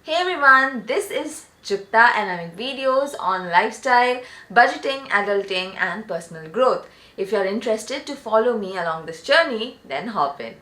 Hey everyone, this is Jukta and I make videos on lifestyle, budgeting, adulting and personal growth. If you are interested to follow me along this journey, then hop in.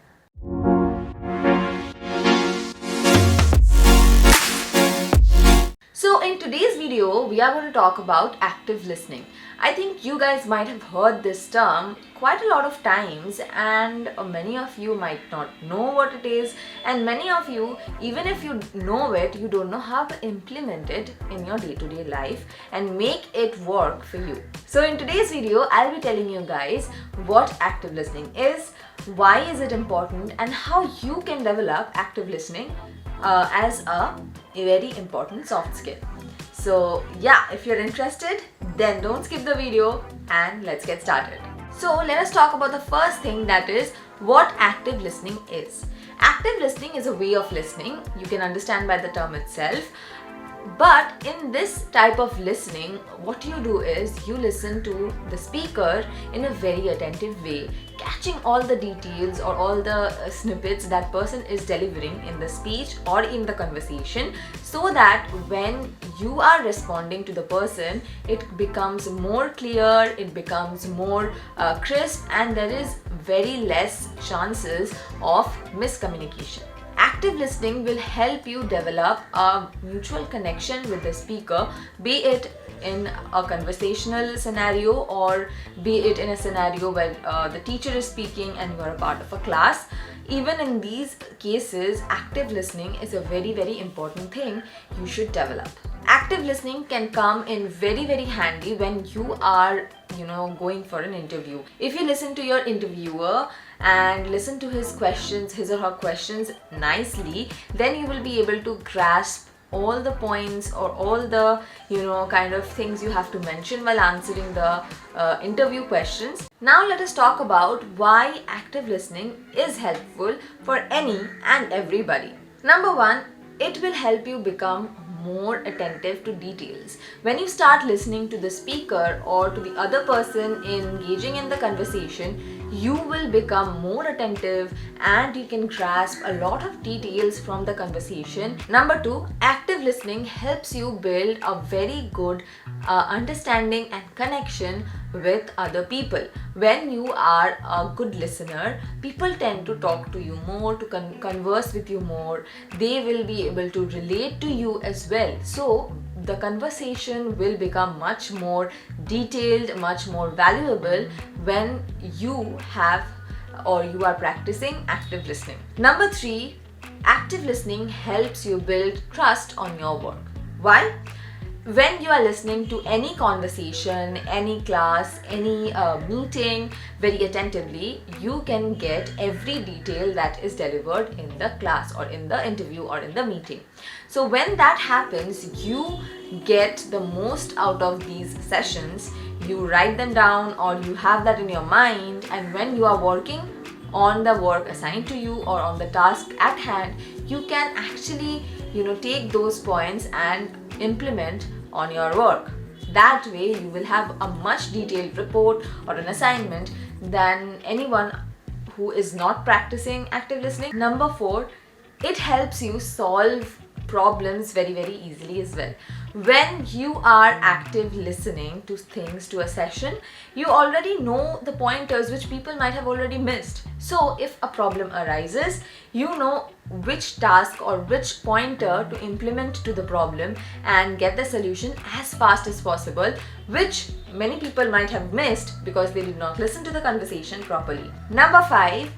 So in today's video, we are going to talk about active listening. I think you guys might have heard this term quite a lot of times and many of you might not know what it is, and many of you, even if you know it, you don't know how to implement it in your day-to-day life and make it work for you. So in today's video, I'll be telling you guys what active listening is, why is it important, and how you can develop active listening as a very important soft skill. So yeah, if you're interested, then don't skip the video and let's get started. So let us talk about the first thing, that is what active listening is. Active listening is a way of listening. You can understand by the term itself. But in this type of listening, what you do is you listen to the speaker in a very attentive way, catching all the details or all the snippets that person is delivering in the speech or in the conversation, so that when you are responding to the person, it becomes more clear, it becomes more crisp, and there is very less chances of miscommunication. Active listening will help you develop a mutual connection with the speaker, be it in a conversational scenario or be it in a scenario where the teacher is speaking and you are a part of a class. Even in these cases, active listening is a very important thing you should develop. Active listening can come in very handy when you are going for an interview. If you listen to your interviewer and listen to his or her questions nicely, then you will be able to grasp all the points or all the kind of things you have to mention while answering the interview questions. Now let us talk about why active listening is helpful for any and everybody. Number one, it will help you become more attentive to details. When you start listening to the speaker or to the other person engaging in the conversation, you will become more attentive and you can grasp a lot of details from the conversation. Number two, active listening helps you build a very good understanding and connection with other people. When you are a good listener, people tend to talk to you more, to converse with you more. They will be able to relate to you as well. So the conversation will become much more detailed, much more valuable when you have or you are practicing active listening. Number three, active listening helps you build trust on your work. Why? When you are listening to any conversation, any class, any meeting very attentively, you can get every detail that is delivered in the class or in the interview or in the meeting. So when that happens, you get the most out of these sessions. You write them down or you have that in your mind, and when you are working on the work assigned to you or on the task at hand, you can actually take those points and implement on your work. That way you will have a much detailed report or an assignment than anyone who is not practicing active listening. Number four, it helps you solve problems very easily as well. When you are active listening to things, to a session, you already know the pointers which people might have already missed. So if a problem arises, you know which task or which pointer to implement to the problem and get the solution as fast as possible, which many people might have missed because they did not listen to the conversation properly. Number five,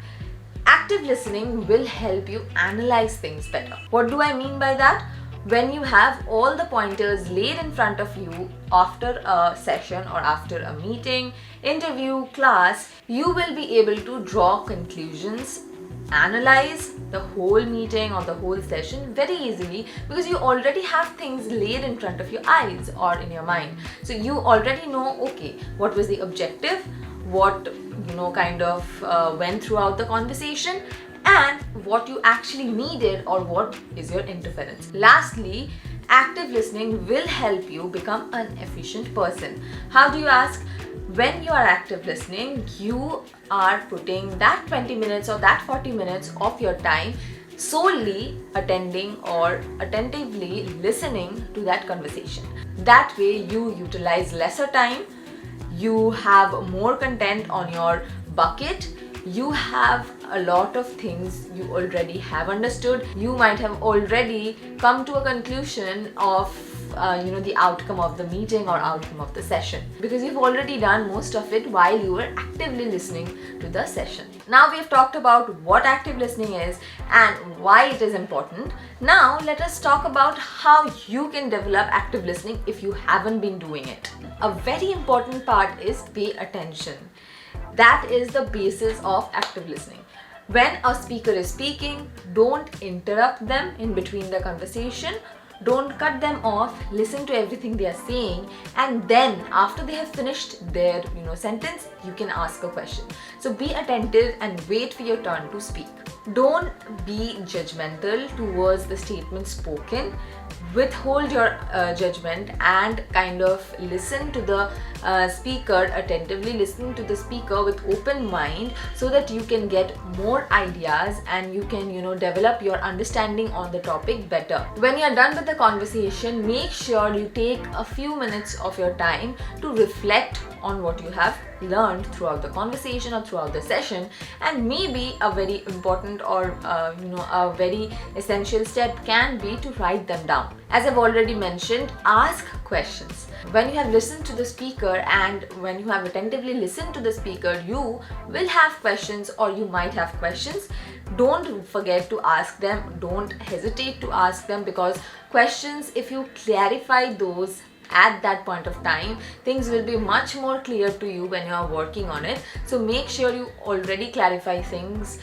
active listening will help you analyze things better. What do I mean by that? When you have all the pointers laid in front of you after a session or after a meeting, interview, class, you will be able to draw conclusions, analyze the whole meeting or the whole session very easily because you already have things laid in front of your eyes or in your mind. So you already know, okay, what was the objective, what kind of went throughout the conversation, and what you actually needed or what is your interference. Lastly, active listening will help you become an efficient person. How do you ask? When you are active listening, you are putting that 20 minutes or that 40 minutes of your time solely attending or attentively listening to that conversation. That way you utilize lesser time, you have more content on your bucket, you have a lot of things you already have understood, you might have already come to a conclusion of the outcome of the meeting or outcome of the session, because you've already done most of it while you were actively listening to the session. Now we have talked about what active listening is and why it is important. Now let us talk about how you can develop active listening if you haven't been doing it. A very important part is pay attention. That is the basis of active listening. When a speaker is speaking, don't interrupt them in between the conversation. Don't cut them off. Listen to everything they are saying, and then after they have finished their sentence, you can ask a question. So be attentive and wait for your turn to speak. Don't be judgmental towards the statement spoken. Withhold your judgment and kind of listen to the speaker attentively, listen to the speaker with open mind, so that you can get more ideas and you can develop your understanding on the topic better. When you are done with the conversation, make sure you take a few minutes of your time to reflect on what you have learned throughout the conversation or throughout the session. And maybe a very important or a very essential step can be to write them down. As I've already mentioned, ask questions. When you have listened to the speaker and when you have attentively listened to the speaker, you will have questions or you might have questions. Don't forget to ask them. Don't hesitate to ask them, because questions, if you clarify those at that point of time, things will be much more clear to you when you are working on it. So make sure you already clarify things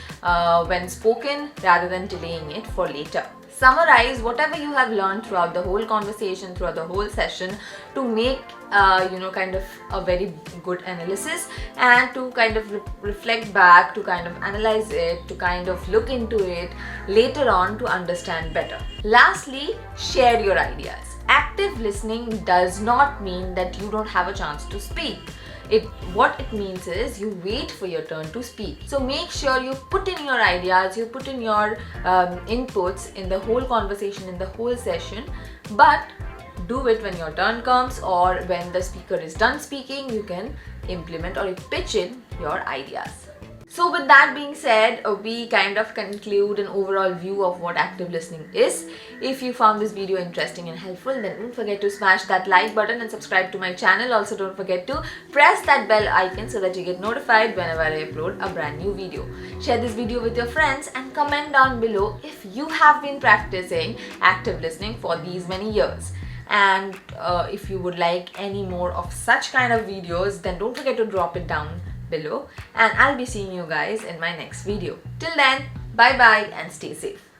when spoken rather than delaying it for later. Summarize whatever you have learned throughout the whole conversation, throughout the whole session, to make kind of a very good analysis, and to kind of reflect back, to kind of analyze it, to kind of look into it later on to understand better. Lastly, share your ideas. Active listening does not mean that you don't have a chance to speak. What it means is you wait for your turn to speak. So make sure you put in your ideas, you put in your inputs in the whole conversation, in the whole session, but do it when your turn comes, or when the speaker is done speaking, you can implement or you pitch in your ideas. So with that being said, we kind of conclude an overall view of what active listening is. If you found this video interesting and helpful, then don't forget to smash that like button and subscribe to my channel. Also don't forget to press that bell icon so that you get notified whenever I upload a brand new video. Share this video with your friends and comment down below if you have been practicing active listening for these many years. And if you would like any more of such kind of videos, then don't forget to drop it down below, and I'll be seeing you guys in my next video. Till then, bye bye and stay safe.